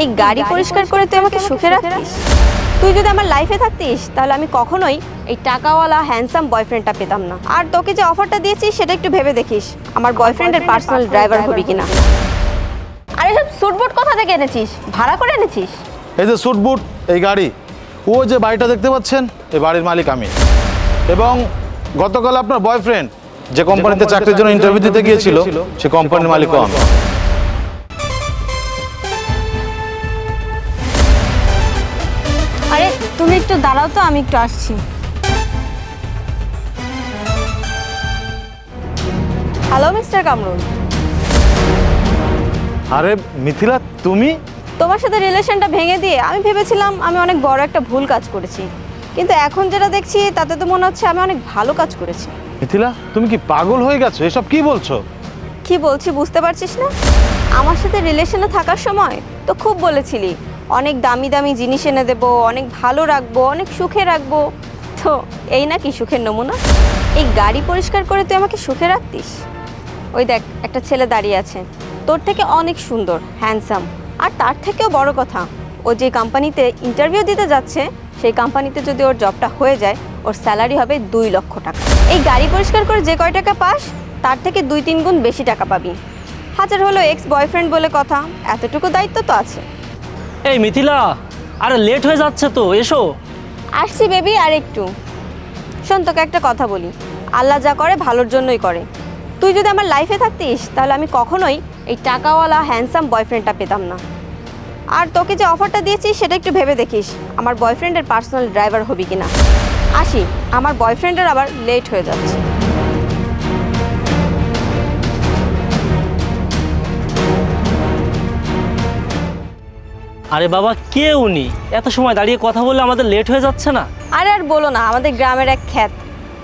এই গাড়ি পরিষ্কার করে তুই আমাকে সুখে রাখতিস। তুই যদি আমার লাইফে থাকতিস তাহলে আমি কখনোই এই টাকাওয়ালা হ্যান্ডসাম বয়ফ্রেন্ডটা পেতাম না। আর তোকে যে অফারটা দিয়েছিস সেটা একটু ভেবে দেখিস আমার বয়ফ্রেন্ডের পার্সোনাল ড্রাইভার হবি কিনা। আর এসব স্যুটবুট কোথা থেকে এনেছিস? ভাড়া করে এনেছিস? এই যে স্যুটবুট, এই গাড়ি, ও যে বাড়িটা দেখতে পাচ্ছেন, এই বাড়ির মালিক আমি। এবং গতকাল আপনার বয়ফ্রেন্ড যে কোম্পানিতে চাকরির জন্য ইন্টারভিউ দিতে গিয়েছিল সে কোম্পানির মালিকও আমি। আরে তুমি একটু দাঁড়াও তো, আমি একটু আসছি। Hello mister Kamrul. আরে মিথিলা, তুমি? তোমার সাথে রিলেশনটা ভেঙে দিয়ে আমি ভেবেছিলাম আমি অনেক বড় একটা ভুল কাজ করেছি, কিন্তু এখন যেটা দেখছি তাতে তো মনে হচ্ছে আমি অনেক ভালো কাজ করেছি। মিথিলা, তুমি কি পাগল হয়ে গেছো? এসব কি বলছো? কি বলছি বুঝতে পারছিস না? আমার সাথে রিলেশনে থাকার সময় তো খুব বলেছিলি অনেক দামি দামি জিনিস এনে দেবো, অনেক ভালো রাখবো, অনেক সুখে রাখবো। তো এই নাকি সুখের নমুনা? এই গাড়ি পরিষ্কার করে তুই আমাকে সুখে রাখতিস? ওই দেখ, একটা ছেলে দাঁড়িয়ে আছে তোর থেকে অনেক সুন্দর, হ্যান্ডসাম, আর তার থেকেও বড় কথা, ও যে কোম্পানিতে ইন্টারভিউ দিতে যাচ্ছে সেই কোম্পানিতে যদি ওর জবটা হয়ে যায় ওর স্যালারি হবে 2 লক্ষ টাকা। এই গাড়ি পরিষ্কার করে যে কয় টাকা পাস তার থেকে 2-3 গুণ বেশি টাকা পাবি। হাজার হলো এক্স বয়ফ্রেন্ড বলে কথা, এতটুকু দায়িত্ব তো আছে। এই মিথিলা, আরে লেট হয়ে যাচ্ছে তো, এসো। আসছি বেবি, আর একটু শোন, তোকে একটা কথা বলি, আল্লাহ যা করে ভালোর জন্যই করে। তুই যদি আমার লাইফে থাকতিস তাহলে আমি কখনোই এই টাকাওয়ালা হ্যান্ডসাম বয়ফ্রেন্ডটা পেতাম না। আর তোকে যে অফারটা দিয়েছি সেটা একটু ভেবে দেখিস আমার বয়ফ্রেন্ডের পার্সোনাল ড্রাইভার হবি কিনা। আসি, আমার বয়ফ্রেন্ডের আবার লেট হয়ে যাচ্ছে। আরে বাবা, কে উনি? এত সময় দাঁড়িয়ে কথা বললে আমাদের লেট হয়ে যাচ্ছে না? আরে আর বলো না, আমাদের গ্রামের এক খ্যাত,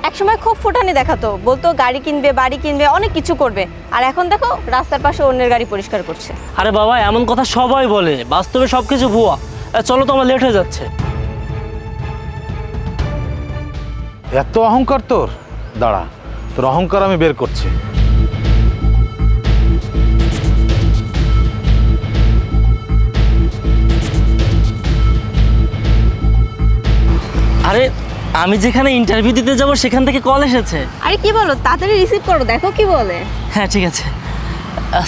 একসময় খুব ফুটানি দেখাতো, বলতো গাড়ি কিনবে, বাড়ি কিনবে, অনেক কিছু করবে, আর এখন দেখো রাস্তার পাশে অন্যের গাড়ি পরিষ্কার করছে। আরে বাবা, এমন কথা সবাই বলে, বাস্তবে সব কিছু ভুয়া। চলো তো, আমার লেট হয়ে যাচ্ছে। এত অহংকার তোর? দাঁড়া, তোর অহংকার আমি বের করছি। আরে আমি যেখানে ইন্টারভিউ দিতে যাব সেখান থেকে কল এসেছে। আরে কি বলো, তাড়াতাড়ি রিসিভ করো, দেখো কি বলে। হ্যাঁ ঠিক আছে।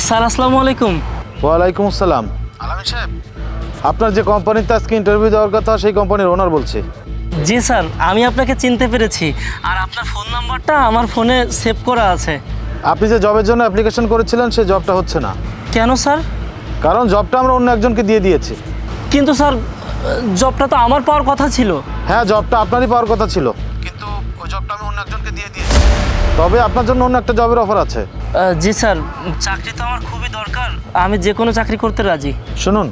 স্যার আসসালামু আলাইকুম। ওয়ালাইকুম আসসালাম। আলামিন সাহেব, আপনার যে কোম্পানিতে আজকে ইন্টারভিউ দেওয়ার কথা সেই কোম্পানির ওনার বলছি। জি স্যার, আমি আপনাকে চিনতে পেরেছি, আর আপনার ফোন নাম্বারটা আমার ফোনে সেভ করা আছে। আপনি যে জবের জন্য অ্যাপ্লিকেশন করেছিলেন সেই জবটা হচ্ছে না। কেন স্যার? কারণ জবটা আমরা অন্য একজনকে দিয়ে দিয়েছি। কিন্তু স্যার, জবটা তো আমার পাওয়ার কথা ছিল। হ্যাঁ, জবটা আপনারই পাওয়ার কথা ছিল, কিন্তু ওই জবটা আমি অন্য একজনকে দিয়ে দিয়েছি। তবে আপনার জন্য অন্য একটা জবের অফার আছে। জি স্যার, চাকরি তো আমার খুবই দরকার, আমি যে কোনো চাকরি করতে রাজি। শুনুন,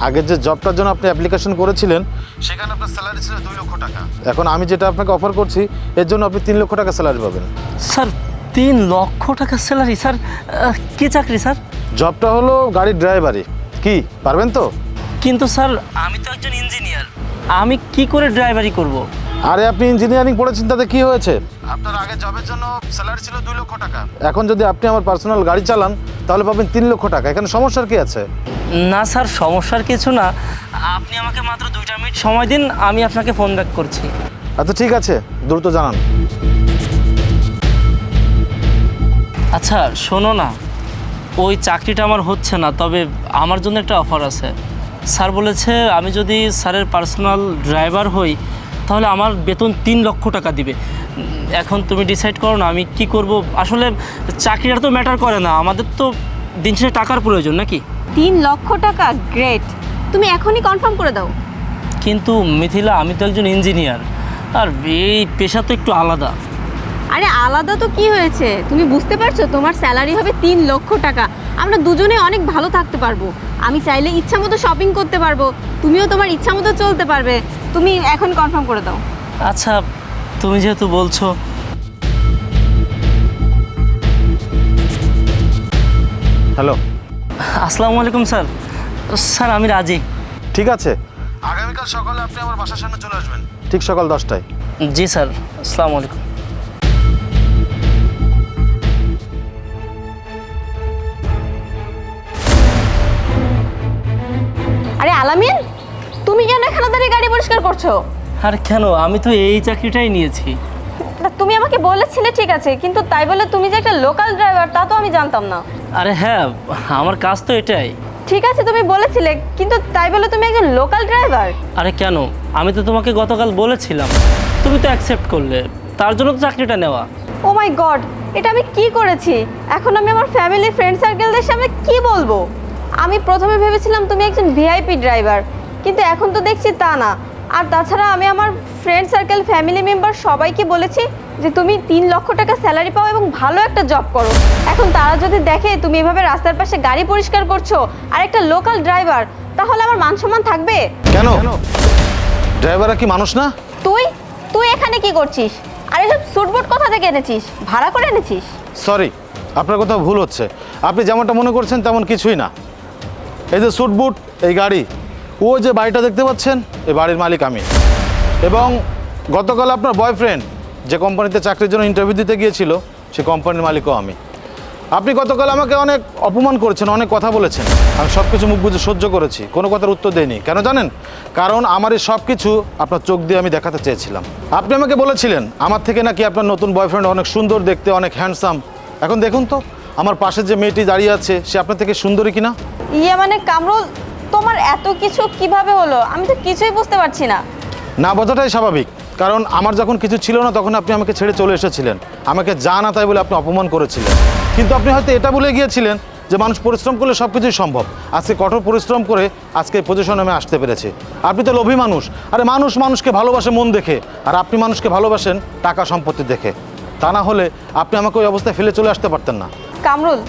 আগের যে জবটার জন্য আপনি অ্যাপ্লিকেশন করেছিলেন সেখানে আপনার স্যালারি ছিল 2 লক্ষ টাকা। এখন আমি যেটা আপনাকে অফার করছি এর জন্য আপনি 3 লক্ষ টাকা স্যালারি পাবেন। স্যার 3 লক্ষ টাকা স্যালারি? স্যার কি চাকরি স্যার? জবটা হলো গাড়ির ড্রাইভারি। কি পারবেন তো? কিন্তু স্যার আমি তো একজন ইঞ্জিনিয়ার, আমি কি করে ড্রাইভারি করব? আরে আপনি ইঞ্জিনিয়ারিং পড়েছেন, তাতে কি হয়েছে? আপনার আগের জবের জন্য স্যালারি ছিল 2 লক্ষ টাকা। এখন যদি আপনি আমার পার্সোনাল গাড়ি চালান তাহলে পাবেন 3 লক্ষ টাকা। এখানে সমস্যার কি আছে? না স্যার, সমস্যার কিছু না, আপনি আমাকে মাত্র 2টা মিনিট সময় দিন, আমি আপনাকে ফোন ব্যাক করছি। আচ্ছা ঠিক আছে, দ্রুত জানান। আচ্ছা শোনো না, ওই চাকরিটা আমার হচ্ছে না, তবে আমার জন্য একটা অফার আছে। স্যার বলেছে আমি যদি স্যারের পার্সোনাল ড্রাইভার হই তাহলে আমার বেতন 3 লক্ষ টাকা দিবে। এখন তুমি ডিসাইড করো না আমি কি করব। আসলে চাকরিটা তো ম্যাটার করে না, আমাদের তো দিন শেষে টাকার প্রয়োজন নাকি। 3 লক্ষ টাকা? গ্রেট, তুমি এখনই কনফার্ম করে দাও। কিন্তু মিথিলা, আমি তো একজন ইঞ্জিনিয়ার, আর এই পেশা তো একটু আলাদা। আরে আলাদা তো কি হয়েছে, তুমি বুঝতে পারছো তোমার স্যালারি হবে 3 লক্ষ টাকা, আমরা দুজনে অনেক ভালো থাকতে পারবো, আমি চাইলে ইচ্ছা মতো শপিং করতে পারবো, তুমিও তোমার ইচ্ছা মতো চলতে পারবে। তুমি এখন কনফার্ম করে দাও। আচ্ছা তুমি যেহেতু বলছো। হ্যালো, আসসালামু আলাইকুম স্যার। স্যার আমি রাজি। ঠিক আছে, আগামীকাল সকালে আপনি আমার বাসার সামনে চলে আসবেন, ঠিক সকাল 10টায়। জি স্যার, আসসালামু আলাইকুম। আলামিন, তুমি কেন এখানে দাঁড়িয়ে গাড়ি পরিষ্কার করছো? আর কেন, আমি তো এই চাকরিটাই নিয়েছি। না, তুমি আমাকে বলেছিলে ঠিক আছে, কিন্তু তাই বলে তুমি যে একটা লোকাল ড্রাইভার তা তো আমি জানতাম না। আরে হ্যাঁ, আমার কাজ তো এটাই। ঠিক আছে তুমি বলেছিলে, কিন্তু তাই বলে তুমি একজন লোকাল ড্রাইভার? আরে কেন, আমি তো তোমাকে গতকাল বলেছিলাম, তুমি তো অ্যাকসেপ্ট করলে, তার জন্য তো চাকরিটা নেওয়া। ও মাই গড, এটা আমি কি করেছি? এখন আমি আমার ফ্যামিলি ফ্রেন্ড সার্কেলদের সামনে কি বলবো? আমি প্রথমে ভেবেছিলাম তুমি একজন ভিআইপি ড্রাইভার, কিন্তু এখন তো দেখছি তা না। আর তাছাড়া আমি আমার ফ্রেন্ড সার্কেল ফ্যামিলি মেম্বার সবাইকে বলেছি যে তুমি 3 লক্ষ টাকা স্যালারি পাও এবং ভালো একটা জব করো। এখন তারা যদি দেখে তুমি এভাবে রাস্তার পাশে গাড়ি পরিষ্কার করছো আর একটা লোকাল ড্রাইভার, তাহলে আমার মান সম্মান থাকবে? কেন, ড্রাইভাররা কি মানুষ না? তুই তুই এখানে কি করছিস? আর এসব স্যুটবুট কোথা থেকে এনেছিস? ভাড়া করে এনেছিস? সরি, আপনার কোথাও ভুল হচ্ছে। আপনি যেমনটা মনে করছেন তেমন কিছুই না। এই যে স্যুট বুট, এই গাড়ি, ও যে বাড়িটা দেখতে পাচ্ছেন, এই বাড়ির মালিক আমি। এবং গতকাল আপনার বয়ফ্রেন্ড যে কোম্পানিতে চাকরির জন্য ইন্টারভিউ দিতে গিয়েছিল, সে কোম্পানির মালিকও আমি। আপনি গতকাল আমাকে অনেক অপমান করেছেন, অনেক কথা বলেছেন। আমি সব কিছু মুখ বুঝে সহ্য করেছি, কোনো কথার উত্তর দেইনি। কেন জানেন? কারণ আমার এই সব কিছু আপনার চোখ দিয়ে আমি দেখাতে চেয়েছিলাম। আপনি আমাকে বলেছিলেন আমার থেকে নাকি আপনার নতুন বয়ফ্রেন্ড অনেক সুন্দর দেখতে, অনেক হ্যান্ডসাম। এখন দেখুন তো আমার পাশে যে মেয়েটি দাঁড়িয়ে আছে, সে আপনার থেকে সুন্দরী কিনা? ইয়ে মানে কামরুল, তোমার এত কিছু কিভাবে হলো? আমি তো কিছুই বুঝতে পারছি না। না বোঝাটাই স্বাভাবিক, কারণ আমার যখন কিছু ছিল না তখন আপনি আমাকে ছেড়ে চলে এসেছিলেন। আমাকে যা না তাই বলে আপনি অপমান করেছিলেন। কিন্তু আপনি হয়তো এটা ভুলে গিয়েছিলেন যে মানুষ পরিশ্রম করলে সব কিছুই সম্ভব। আজকে কঠোর পরিশ্রম করে আজকে এই পজিশনে আমি আসতে পেরেছি। আপনি তো লোভী মানুষ। আরে মানুষ মানুষকে ভালোবাসে মন দেখে, আর আপনি মানুষকে ভালোবাসেন টাকা সম্পত্তি দেখে। তা না হলে আপনি আমাকে ওই অবস্থায় ফেলে চলে আসতে পারতেন না। কামরুল,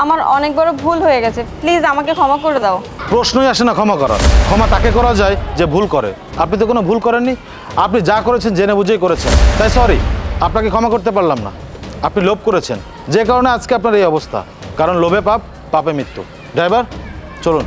আমার অনেক বড় ভুল হয়ে গেছে, প্লিজ আমাকে ক্ষমা করে দাও। প্রশ্নই আসে না ক্ষমা করার। ক্ষমা তাকে করা যায় যে ভুল করে। আপনি তো কোনো ভুল করেননি, আপনি যা করেছেন জেনে বুঝেই করেছেন। তাই সরি, আপনাকে ক্ষমা করতে পারলাম না। আপনি লোভ করেছেন, যে কারণে আজকে আপনার এই অবস্থা। কারণ লোভে পাপ, পাপে মৃত্যু। ড্রাইভার চলুন।